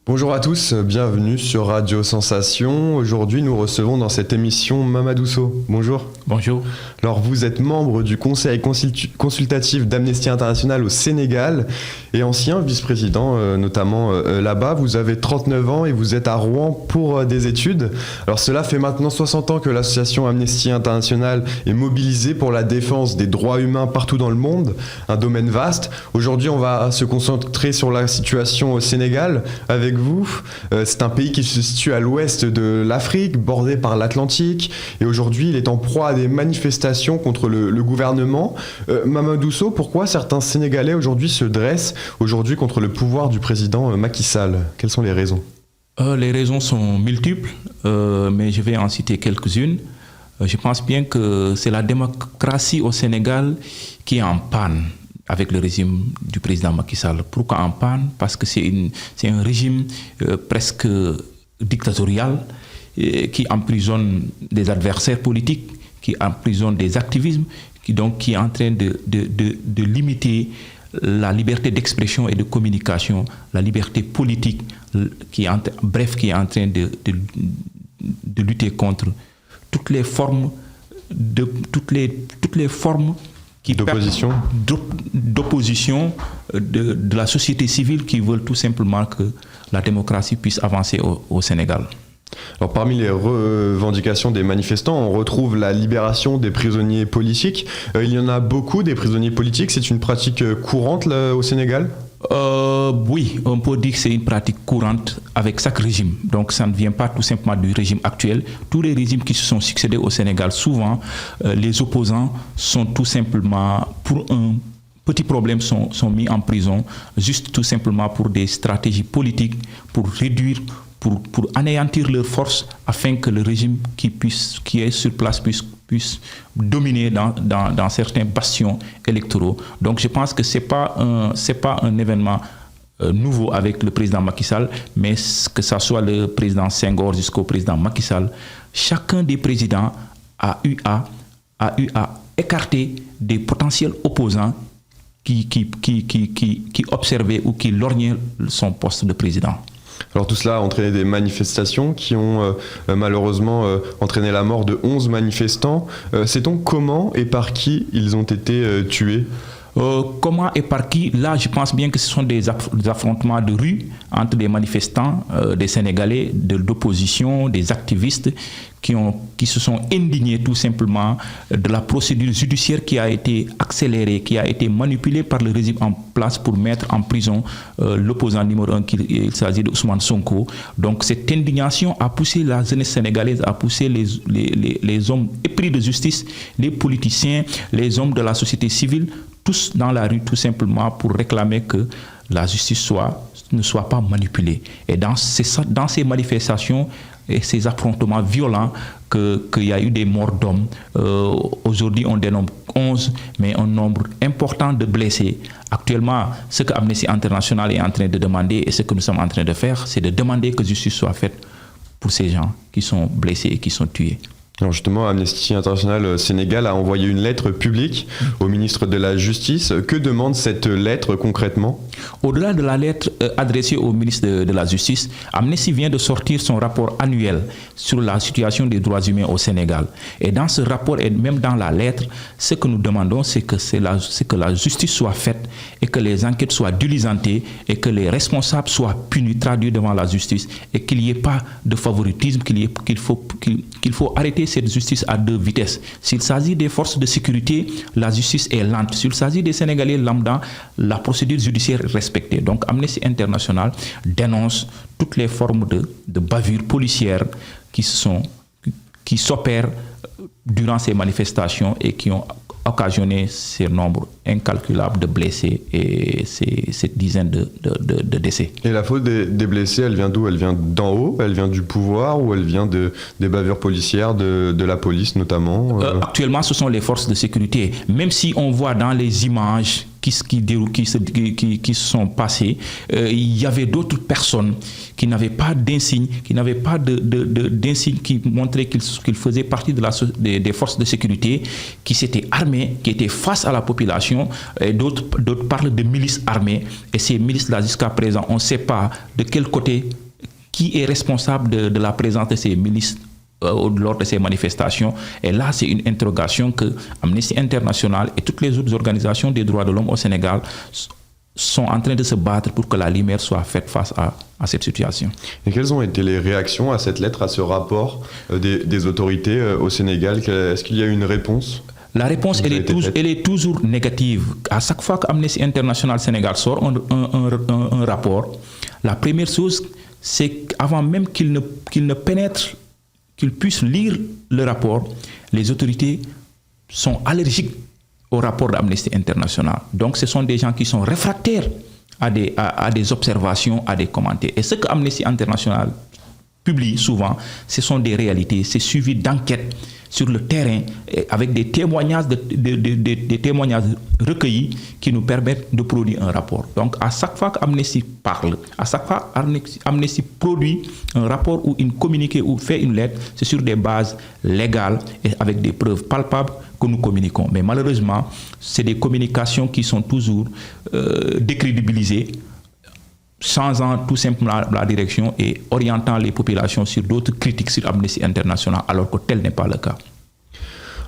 Bonjour à tous, bienvenue sur Radio Sensation. Aujourd'hui, nous recevons dans cette émission Mamadou Sow. Bonjour. Bonjour. Alors, vous êtes membre du conseil consultatif d'Amnesty International au Sénégal et ancien vice-président, notamment là-bas. Vous avez 39 ans et vous êtes à Rouen pour des études. Alors, cela fait maintenant 60 ans que l'association Amnesty International est mobilisée pour la défense des droits humains partout dans le monde, un domaine vaste. Aujourd'hui, on va se concentrer sur la situation au Sénégal avec vous. C'est un pays qui se situe à l'ouest de l'Afrique, bordé par l'Atlantique, et aujourd'hui il est en proie à des manifestations contre le gouvernement. Mamadou Sow, pourquoi certains Sénégalais aujourd'hui se dressent contre le pouvoir du président Macky Sall? Quelles sont les raisons? Les raisons sont multiples, mais je vais en citer quelques-unes. Je pense bien que c'est la démocratie au Sénégal qui est en panne avec le régime du président Macky Sall. Pourquoi en panne? Parce que c'est un régime presque dictatorial qui emprisonne des adversaires politiques, qui emprisonne des activismes, qui est en train de limiter la liberté d'expression et de communication, la liberté politique, qui est en train de lutter contre toutes les formes d'opposition de la société civile qui veulent tout simplement que la démocratie puisse avancer au Sénégal. Alors, parmi les revendications des manifestants, on retrouve la libération des prisonniers politiques. Il y en a beaucoup des prisonniers politiques. C'est une pratique courante là, au Sénégal? Oui, on peut dire que c'est une pratique courante avec chaque régime. Donc ça ne vient pas tout simplement du régime actuel. Tous les régimes qui se sont succédés au Sénégal, souvent, les opposants sont tout simplement, pour un petit problème, sont mis en prison, juste tout simplement pour des stratégies politiques, pour réduire, pour anéantir leurs forces, afin que le régime qui est sur place puisse dominer dans certains bastions électoraux. Donc je pense que c'est pas un événement nouveau avec le président Macky Sall, mais que ça soit le président Senghor jusqu'au président Macky Sall, chacun des présidents a eu à écarter des potentiels opposants qui observaient ou qui lorgnaient son poste de président. Alors tout cela a entraîné des manifestations qui ont malheureusement entraîné la mort de 11 manifestants. Sait-on comment et par qui ils ont été tués? Comment et par qui? Là, je pense bien que ce sont des affrontements de rue entre des manifestants, des Sénégalais, de l'opposition, des activistes qui se sont indignés tout simplement de la procédure judiciaire qui a été accélérée, qui a été manipulée par le régime en place pour mettre en prison l'opposant numéro 1, il s'agit de Ousmane Sonko. Donc cette indignation a poussé la jeunesse sénégalaise, a poussé les hommes épris de justice, les politiciens, les hommes de la société civile, tous dans la rue tout simplement pour réclamer que la justice ne soit pas manipulée. Et dans ces manifestations et ces affrontements violents qu'il y a eu des morts d'hommes. Aujourd'hui, on dénombre 11, mais un nombre important de blessés. Actuellement, ce que Amnesty International est en train de demander et ce que nous sommes en train de faire, c'est de demander que justice soit faite pour ces gens qui sont blessés et qui sont tués. Alors justement, Amnesty International Sénégal a envoyé une lettre publique au ministre de la Justice. Que demande cette lettre concrètement? Au-delà de la lettre adressée au ministre de la Justice, Amnesty vient de sortir son rapport annuel sur la situation des droits humains au Sénégal. Et dans ce rapport et même dans la lettre, ce que nous demandons, c'est que la justice soit faite et que les enquêtes soient diligentées et que les responsables soient punis, traduits devant la justice et qu'il n'y ait pas de favoritisme, qu'il faut arrêter cette justice à deux vitesses. S'il s'agit des forces de sécurité, la justice est lente. S'il s'agit des Sénégalais lambda, la procédure judiciaire est respectée. Donc Amnesty International dénonce toutes les formes de bavures policières qui s'opèrent durant ces manifestations et qui ont occasionné ces nombres incalculables de blessés et cette dizaine de décès. Et la faute des blessés, elle vient d'où? Elle vient d'en haut? Elle vient du pouvoir? Ou elle vient des bavures policières, de la police notamment? Actuellement, ce sont les forces de sécurité. Même si on voit dans les images qui se sont passées, il y avait d'autres personnes qui n'avaient pas d'insigne, d'insigne qui montraient qu'ils faisaient partie des forces de sécurité, qui s'étaient armés, qui étaient face à la population. Et d'autres parlent de milices armées. Et ces milices-là, jusqu'à présent, on ne sait pas de quel côté, qui est responsable de la présence de ces milices lors de ces manifestations. Et là, c'est une interrogation que Amnesty International et toutes les autres organisations des droits de l'homme au Sénégal sont en train de se battre pour que la lumière soit faite face à cette situation. Et quelles ont été les réactions à cette lettre, à ce rapport des autorités au Sénégal? Est-ce qu'il y a eu une réponse? La réponse, elle est toujours négative. À chaque fois qu'Amnesty International Sénégal sort un rapport, la première chose, c'est qu'avant même qu'il ne pénètre, qu'ils puissent lire le rapport, les autorités sont allergiques au rapport d'Amnesty International. Donc, ce sont des gens qui sont réfractaires à des observations, à des commentaires. Et ce que Amnesty International publie souvent, ce sont des réalités, c'est suivi d'enquêtes sur le terrain avec des témoignages, des témoignages recueillis qui nous permettent de produire un rapport. Donc, à chaque fois qu'Amnesty parle, à chaque fois qu'Amnesty produit un rapport ou une communiqué ou fait une lettre, c'est sur des bases légales et avec des preuves palpables que nous communiquons. Mais malheureusement, c'est des communications qui sont toujours décrédibilisées, changeant tout simplement la direction et orientant les populations sur d'autres critiques sur Amnesty International, alors que tel n'est pas le cas.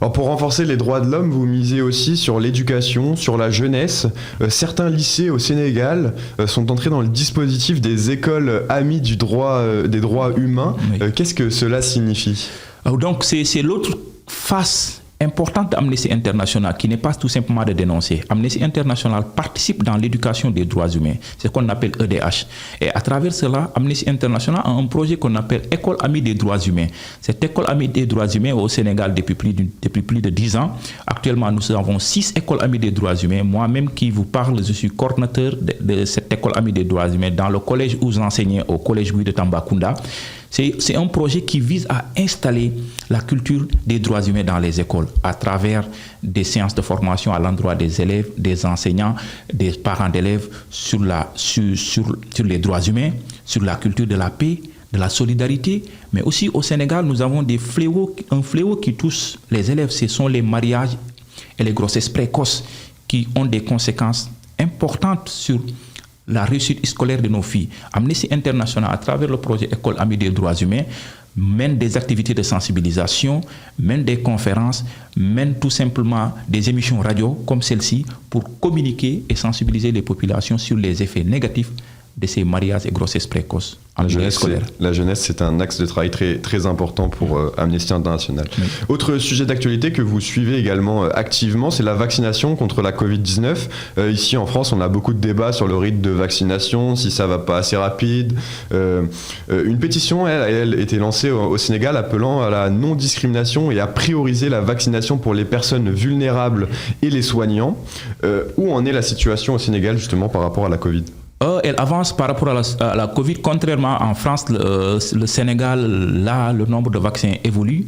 Alors pour renforcer les droits de l'homme, vous misez aussi sur l'éducation, sur la jeunesse. Certains lycées au Sénégal sont entrés dans le dispositif des écoles amies des droits humains. Oui. Qu'est-ce que cela signifie? Donc c'est l'autre face importante d'Amnesty International qui n'est pas tout simplement de dénoncer. Amnesty International participe dans l'éducation des droits humains, c'est ce qu'on appelle EDH. Et à travers cela, Amnesty International a un projet qu'on appelle École Amie des droits humains. Cette École Amie des droits humains au Sénégal depuis plus de 10 ans. Actuellement, nous avons 6 écoles Amies des droits humains. Moi-même qui vous parle, je suis coordinateur de cette École Amie des droits humains dans le collège où j'enseignais, au collège Guy de Tambacounda. C'est un projet qui vise à installer la culture des droits humains dans les écoles à travers des séances de formation à l'endroit des élèves, des enseignants, des parents d'élèves sur les droits humains, sur la culture de la paix, de la solidarité. Mais aussi au Sénégal, nous avons un fléau qui touche les élèves. Ce sont les mariages et les grossesses précoces qui ont des conséquences importantes sur la réussite scolaire de nos filles. Amnesty International, à travers le projet École Amie des droits humains, mène des activités de sensibilisation, mène des conférences, mène tout simplement des émissions radio comme celle-ci pour communiquer et sensibiliser les populations sur les effets négatifs de ces mariages et grossesses précoces en milieu scolaire. La jeunesse, c'est un axe de travail très, très important pour Amnesty International. Oui. Autre sujet d'actualité que vous suivez également activement, c'est la vaccination contre la Covid-19. Ici en France, on a beaucoup de débats sur le rythme de vaccination, si ça va pas assez rapide. Une pétition, elle était lancée au Sénégal appelant à la non-discrimination et à prioriser la vaccination pour les personnes vulnérables et les soignants. Où en est la situation au Sénégal justement par rapport à la Covid ? Elle avance par rapport à la Covid. Contrairement en France, le Sénégal, là, le nombre de vaccins évolue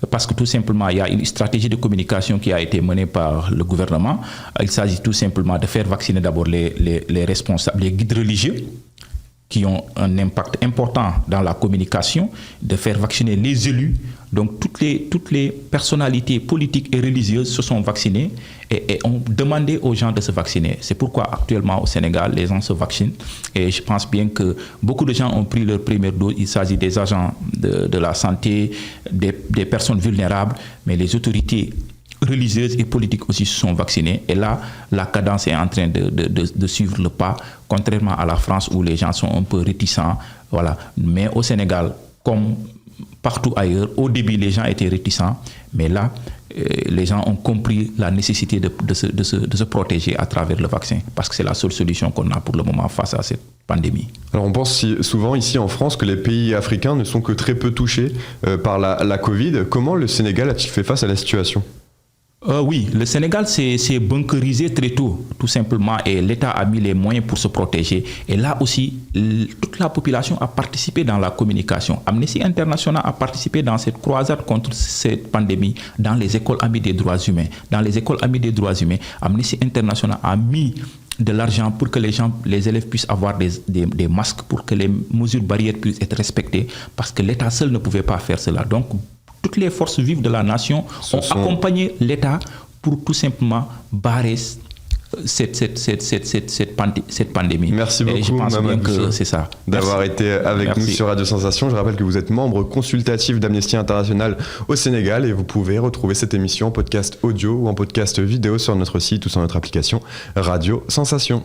parce que tout simplement, il y a une stratégie de communication qui a été menée par le gouvernement. Il s'agit tout simplement de faire vacciner d'abord les responsables, les guides religieux qui ont un impact important dans la communication, de faire vacciner les élus. Donc toutes les personnalités politiques et religieuses se sont vaccinées et ont demandé aux gens de se vacciner. C'est pourquoi actuellement au Sénégal, les gens se vaccinent. Et je pense bien que beaucoup de gens ont pris leur première dose. Il s'agit des agents de la santé, des personnes vulnérables, mais les autorités religieuses et politiques aussi se sont vaccinées. Et là, la cadence est en train de suivre le pas, contrairement à la France où les gens sont un peu réticents. Voilà. Mais au Sénégal, comme partout ailleurs, au début, les gens étaient réticents. Mais là, les gens ont compris la nécessité de se protéger à travers le vaccin, parce que c'est la seule solution qu'on a pour le moment face à cette pandémie. Alors on pense souvent ici en France que les pays africains ne sont que très peu touchés par la Covid. Comment le Sénégal a-t-il fait face à la situation ? Oui, le Sénégal s'est bunkerisé très tôt, tout simplement, et l'État a mis les moyens pour se protéger. Et là aussi, toute la population a participé dans la communication. Amnesty International a participé dans cette croisade contre cette pandémie dans les écoles amies des droits humains. Dans les écoles amies des droits humains, Amnesty International a mis de l'argent pour que les élèves puissent avoir des masques, pour que les mesures barrières puissent être respectées, parce que l'État seul ne pouvait pas faire cela. Donc, toutes les forces vives de la nation ont accompagné l'État pour tout simplement barrer cette pandémie. Merci beaucoup, et je pense bien que c'est ça. D'avoir été avec nous sur Radio Sensation. Je rappelle que vous êtes membre consultatif d'Amnesty International au Sénégal et vous pouvez retrouver cette émission en podcast audio ou en podcast vidéo sur notre site ou sur notre application Radio Sensation.